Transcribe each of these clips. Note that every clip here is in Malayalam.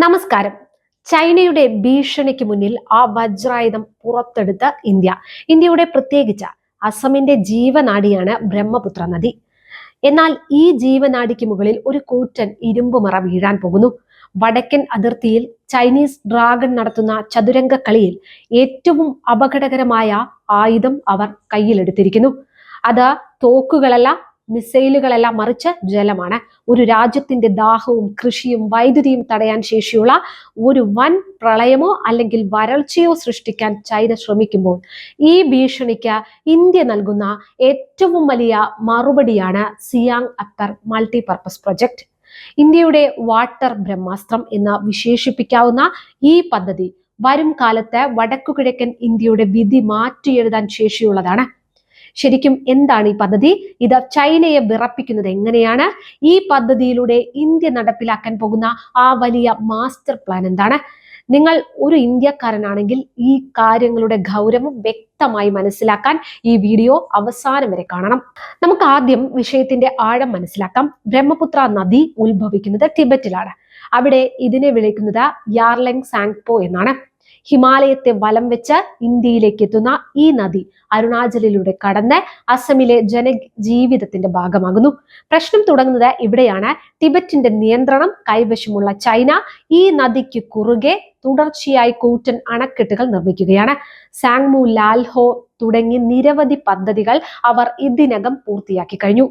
നമസ്കാരം. ചൈനയുടെ ഭീഷണിക്ക് മുന്നിൽ ആ വജ്രായുധം പുറത്തെടുത്ത ഇന്ത്യയുടെ പ്രത്യേകിച്ച് അസമിന്റെ ജീവനാഡിയാണ് ബ്രഹ്മപുത്ര നദി. എന്നാൽ ഈ ജീവനാഡിക്ക് മുകളിൽ ഒരു കൂറ്റൻ ഇരുമ്പുമറ വീഴാൻ പോകുന്നു. വടക്കൻ അതിർത്തിയിൽ ചൈനീസ് ഡ്രാഗൺ നടത്തുന്ന ചതുരംഗ കളിയിൽ ഏറ്റവും അപകടകരമായ ആയുധം അവർ കയ്യിലെടുത്തിരിക്കുന്നു. അത് തോക്കുകളല്ല, മിസൈലുകളല്ല, മറിച്ച് ജലമാണ്. ഒരു രാജ്യത്തിന്റെ ദാഹവും കൃഷിയും വൈദ്യുതിയും തടയാൻ ശേഷിയുള്ള ഒരു വൻ പ്രളയമോ അല്ലെങ്കിൽ വരൾച്ചയോ സൃഷ്ടിക്കാൻ ചൈന ശ്രമിക്കുമ്പോൾ ഈ ഭീഷണിക്ക് ഇന്ത്യ നൽകുന്ന ഏറ്റവും വലിയ മറുപടിയാണ് സിയാങ് അപ്പർ മൾട്ടിപർപ്പസ് പ്രൊജക്ട്. ഇന്ത്യയുടെ വാട്ടർ ബ്രഹ്മാസ്ത്രം എന്ന് വിശേഷിപ്പിക്കാവുന്ന ഈ പദ്ധതി വരും കാലത്ത് വടക്കുകിഴക്കൻ ഇന്ത്യയുടെ വിധി മാറ്റിയെഴുതാൻ ശേഷിയുള്ളതാണ്. ശരിക്കും എന്താണ് ഈ പദ്ധതി? ഇത് ചൈനയെ വിറപ്പിക്കുന്നത് എങ്ങനെയാണ്? ഈ പദ്ധതിയിലൂടെ ഇന്ത്യ നടപ്പിലാക്കാൻ പോകുന്ന ആ വലിയ മാസ്റ്റർ പ്ലാൻ എന്താണ്? നിങ്ങൾ ഒരു ഇന്ത്യക്കാരനാണെങ്കിൽ ഈ കാര്യങ്ങളുടെ ഗൗരവം വ്യക്തമായി മനസ്സിലാക്കാൻ ഈ വീഡിയോ അവസാനം വരെ കാണണം. നമുക്ക് ആദ്യം വിഷയത്തിന്റെ ആഴം മനസ്സിലാക്കാം. ബ്രഹ്മപുത്ര നദി ഉത്ഭവിക്കുന്നത് ടിബറ്റിലാണ്. അവിടെ ഇതിനെ വിളിക്കുന്നത് യാർലെങ് സാങ്പോ എന്നാണ്. ഹിമാലയത്തെ വലം വെച്ച് ഇന്ത്യയിലേക്ക് എത്തുന്ന ഈ നദി അരുണാചലിലൂടെ കടന്ന് അസമിലെ ജനജീവിതത്തിന്റെ ഭാഗമാകുന്നു. പ്രശ്നം തുടങ്ങുന്നത് ഇവിടെയാണ്. ടിബറ്റിന്റെ നിയന്ത്രണം കൈവശമുള്ള ചൈന ഈ നദിക്ക് കുറുകെ തുടർച്ചയായി കൂറ്റൻ അണക്കെട്ടുകൾ നിർമ്മിക്കുകയാണ്. സാങ്മു, ലാൽഹോ തുടങ്ങി നിരവധി പദ്ധതികൾ അവർ ഇതിനകം പൂർത്തിയാക്കി കഴിഞ്ഞു.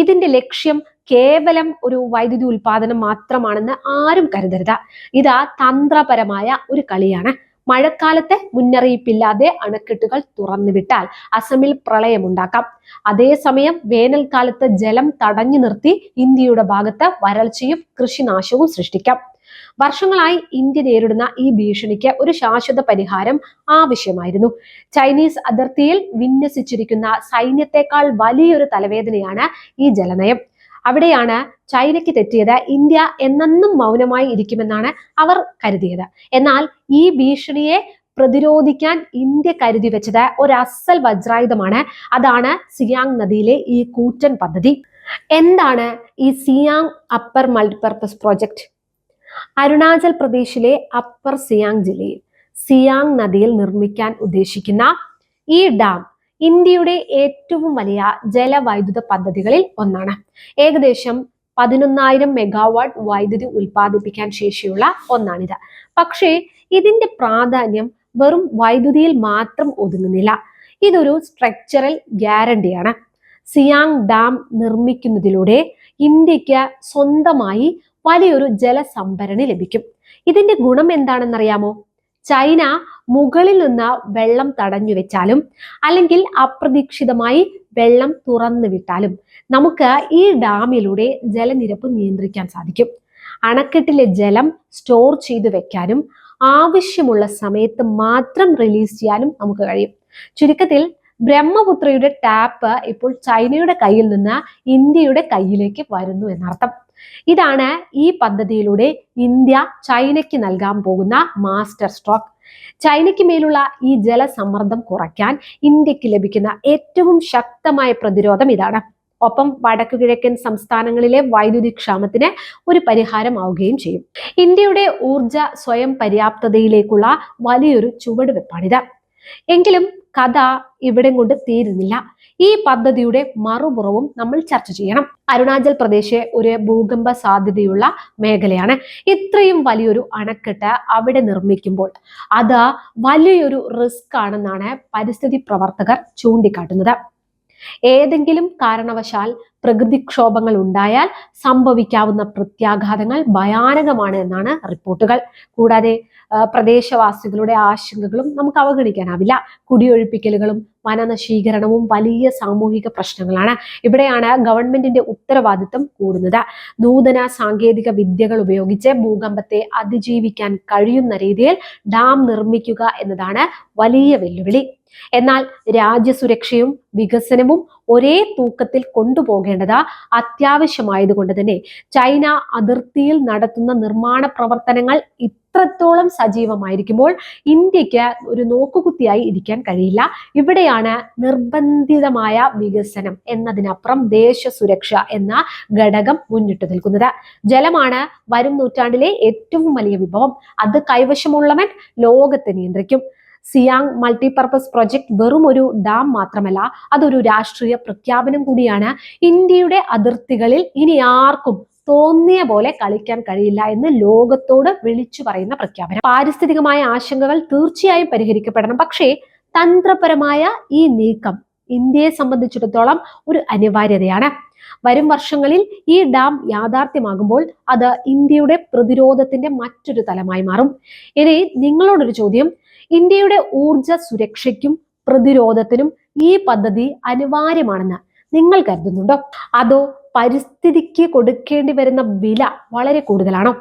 ഇതിന്റെ ലക്ഷ്യം കേവലം ഒരു വൈദ്യുതി ഉൽപാദനം മാത്രമാണെന്ന് ആരും കരുതരുത്. ഇത് തന്ത്രപരമായ ഒരു കളിയാണ്. മഴക്കാലത്തെ മുന്നറിയിപ്പില്ലാതെ അണക്കെട്ടുകൾ തുറന്നുവിട്ടാൽ അസമിൽ പ്രളയമുണ്ടാക്കാം. അതേസമയം വേനൽക്കാലത്ത് ജലം തടഞ്ഞു നിർത്തി ഇന്ത്യയുടെ ഭാഗത്ത് വരൾച്ചയും കൃഷിനാശവും സൃഷ്ടിക്കാം. വർഷങ്ങളായി ഇന്ത്യ നേരിടുന്ന ഈ ഭീഷണിക്ക് ഒരു ശാശ്വത പരിഹാരം ആവശ്യമായിരുന്നു. ചൈനീസ് അതിർത്തിയിൽ വിന്യസിച്ചിരിക്കുന്ന സൈന്യത്തെക്കാൾ വലിയൊരു തലവേദനയാണ് ഈ ജലനയം. അവിടെയാണ് ചൈനയ്ക്ക് തെറ്റിയത്. ഇന്ത്യ എന്നെന്നും മൗനമായി ഇരിക്കുമെന്നാണ് അവർ കരുതിയത്. എന്നാൽ ഈ ഭീഷണിയെ പ്രതിരോധിക്കാൻ ഇന്ത്യ കരുതി വെച്ചത് ഒരു അസൽ വജ്രായുധമാണ്. അതാണ് സിയാങ് നദിയിലെ ഈ കൂറ്റൻ പദ്ധതി. എന്താണ് ഈ Siang upper multipurpose project? Arunachal പ്രദേശിലെ അപ്പർ സിയാങ് ജില്ലയിൽ സിയാങ് നദിയിൽ നിർമ്മിക്കാൻ ഉദ്ദേശിക്കുന്ന ഈ ഡാം ഇന്ത്യയുടെ ഏറ്റവും വലിയ ജലവൈദ്യുത പദ്ധതികളിൽ ഒന്നാണ്. ഏകദേശം 11,000 മെഗാവാട്ട് വൈദ്യുതി ഉൽപ്പാദിപ്പിക്കാൻ ശേഷിയുള്ള ഒന്നാണിത്. പക്ഷേ ഇതിന്റെ പ്രാധാന്യം വെറും വൈദ്യുതിയിൽ മാത്രം ഒതുങ്ങുന്നില്ല. ഇതൊരു സ്ട്രക്ചറൽ ഗ്യാരണ്ടിയാണ്. സിയാങ് ഡാം നിർമ്മിക്കുന്നതിലൂടെ ഇന്ത്യക്ക് സ്വന്തമായി വലിയൊരു ജലസംഭരണി ലഭിക്കും. ഇതിന്റെ ഗുണം എന്താണെന്നറിയാമോ? ചൈന മുകളിൽ നിന്ന് വെള്ളം തടഞ്ഞു വെച്ചാലും അല്ലെങ്കിൽ അപ്രതീക്ഷിതമായി വെള്ളം തുറന്നു വിട്ടാലും നമുക്ക് ഈ ഡാമിലൂടെ ജലനിരപ്പ് നിയന്ത്രിക്കാൻ സാധിക്കും. അണക്കെട്ടിലെ ജലം സ്റ്റോർ ചെയ്തു വെക്കാനും ആവശ്യമുള്ള സമയത്ത് മാത്രം റിലീസ് ചെയ്യാനും നമുക്ക് കഴിയും. ചുരുക്കത്തിൽ ബ്രഹ്മപുത്രയുടെ ടാപ്പ് ഇപ്പോൾ ചൈനയുടെ കയ്യിൽ നിന്ന് ഇന്ത്യയുടെ കയ്യിലേക്ക് വരുന്നു എന്നർത്ഥം. ഇതാണ് ഈ പദ്ധതിയിലൂടെ ഇന്ത്യ ചൈനയ്ക്ക് നൽകാൻ പോകുന്ന മാസ്റ്റർ സ്ട്രോക്ക്. ചൈനയ്ക്ക് മേലുള്ള ഈ ജലസമ്മർദ്ദം കുറയ്ക്കാൻ ഇന്ത്യക്ക് ലഭിക്കുന്ന ഏറ്റവും ശക്തമായ പ്രതിരോധം ഇതാണ്. ഒപ്പം വടക്കു കിഴക്കൻ സംസ്ഥാനങ്ങളിലെ വൈദ്യുതി ക്ഷാമത്തിന് ഒരു പരിഹാരമാവുകയും ചെയ്യും. ഇന്ത്യയുടെ ഊർജ സ്വയം പര്യാപ്തതയിലേക്കുള്ള വലിയൊരു ചുവടുവെപ്പാണിത്. എങ്കിലും കഥ ഇവിടെ കൊണ്ട് തീരുന്നില്ല. ഈ പദ്ധതിയുടെ മറുപുറവും നമ്മൾ ചർച്ച ചെയ്യണം. അരുണാചൽ പ്രദേശ് ഒരു ഭൂകമ്പ സാധ്യതയുള്ള മേഖലയാണ്. ഇത്രയും വലിയൊരു അണക്കെട്ട് അവിടെ നിർമ്മിക്കുമ്പോൾ അത് വലിയൊരു റിസ്ക് ആണെന്നാണ് പരിസ്ഥിതി പ്രവർത്തകർ ചൂണ്ടിക്കാട്ടുന്നത്. ഏതെങ്കിലും കാരണവശാൽ പ്രകൃതിക്ഷോഭങ്ങൾ ഉണ്ടായാൽ സംഭവിക്കാവുന്ന പ്രത്യാഘാതങ്ങൾ ഭയാനകമാണ് എന്നാണ് റിപ്പോർട്ടുകൾ. കൂടാതെ പ്രദേശവാസികളുടെ ആശങ്കകളും നമുക്ക് അവഗണിക്കാനാവില്ല. കുടിയൊഴിപ്പിക്കലുകളും വനനശീകരണവും വലിയ സാമൂഹിക പ്രശ്നങ്ങളാണ്. ഇവിടെയാണ് ഗവൺമെന്റിന്റെ ഉത്തരവാദിത്വം കൂടുന്നത്. നൂതന സാങ്കേതിക വിദ്യകൾ ഉപയോഗിച്ച് ഭൂകമ്പത്തെ അതിജീവിക്കാൻ കഴിയുന്ന രീതിയിൽ ഡാം നിർമ്മിക്കുക എന്നതാണ് വലിയ വെല്ലുവിളി. എന്നാൽ രാജ്യസുരക്ഷയും വികസനവും ഒരേ തൂക്കത്തിൽ കൊണ്ടുപോകേണ്ടത് അത്യാവശ്യമായതുകൊണ്ട് തന്നെ ചൈന അതിർത്തിയിൽ നടത്തുന്ന നിർമ്മാണ പ്രവർത്തനങ്ങൾ ഇത്രത്തോളം സജീവമായിരിക്കുമ്പോൾ ഇന്ത്യക്ക് ഒരു നോക്കുകുത്തിയായി ഇരിക്കാൻ കഴിയില്ല. ഇവിടെയാണ് നിർബന്ധിതമായ വികസനം എന്നതിനപ്പുറം ദേശ സുരക്ഷ എന്ന ഘടകം മുന്നിട്ട് നിൽക്കുന്നത്. ജലമാണ് വരും നൂറ്റാണ്ടിലെ ഏറ്റവും വലിയ വിഭവം. അത് കൈവശമുള്ളവൻ ലോകത്തെ നിയന്ത്രിക്കും. സിയാങ് മൾട്ടിപർപ്പസ് പ്രൊജക്ട് വെറും ഒരു ഡാം മാത്രമല്ല, അതൊരു രാഷ്ട്രീയ പ്രഖ്യാപനം കൂടിയാണ്. ഇന്ത്യയുടെ അതിർത്തികളിൽ ഇനി ആർക്കും തോന്നിയ പോലെ കളിക്കാൻ കഴിയില്ല എന്ന് ലോകത്തോട് വിളിച്ചു പറയുന്ന പ്രഖ്യാപനം. പാരിസ്ഥിതികമായ ആശങ്കകൾ തീർച്ചയായും പരിഹരിക്കപ്പെടണം. പക്ഷേ തന്ത്രപരമായ ഈ നീക്കം ഇന്ത്യയെ സംബന്ധിച്ചിടത്തോളം ഒരു അനിവാര്യതയാണ്. വരും വർഷങ്ങളിൽ ഈ ഡാം യാഥാർത്ഥ്യമാകുമ്പോൾ അത് ഇന്ത്യയുടെ പ്രതിരോധത്തിന്റെ മറ്റൊരു തലമായി മാറും. ഇനി നിങ്ങളോടൊരു ചോദ്യം: ഇന്ത്യയുടെ ഊർജ സുരക്ഷയ്ക്കും പ്രതിരോധത്തിനും ഈ പദ്ധതി അനിവാര്യമാണെന്ന് നിങ്ങൾ കരുതുന്നുണ്ടോ? അതോ പരിസ്ഥിതിക്ക് കൊടുക്കേണ്ടി വരുന്ന വില വളരെ കൂടുതലാണോ?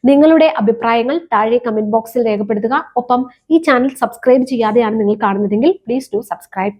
നിങ്ങളുടെ അഭിപ്രായങ്ങൾ താഴെ കമന്റ് ബോക്സിൽ രേഖപ്പെടുത്തുക. ഒപ്പം ഈ ചാനൽ സബ്സ്ക്രൈബ് ചെയ്യാതെയാണ് നിങ്ങൾ കാണുന്നതെങ്കിൽ പ്ലീസ് ഡു സബ്സ്ക്രൈബ്.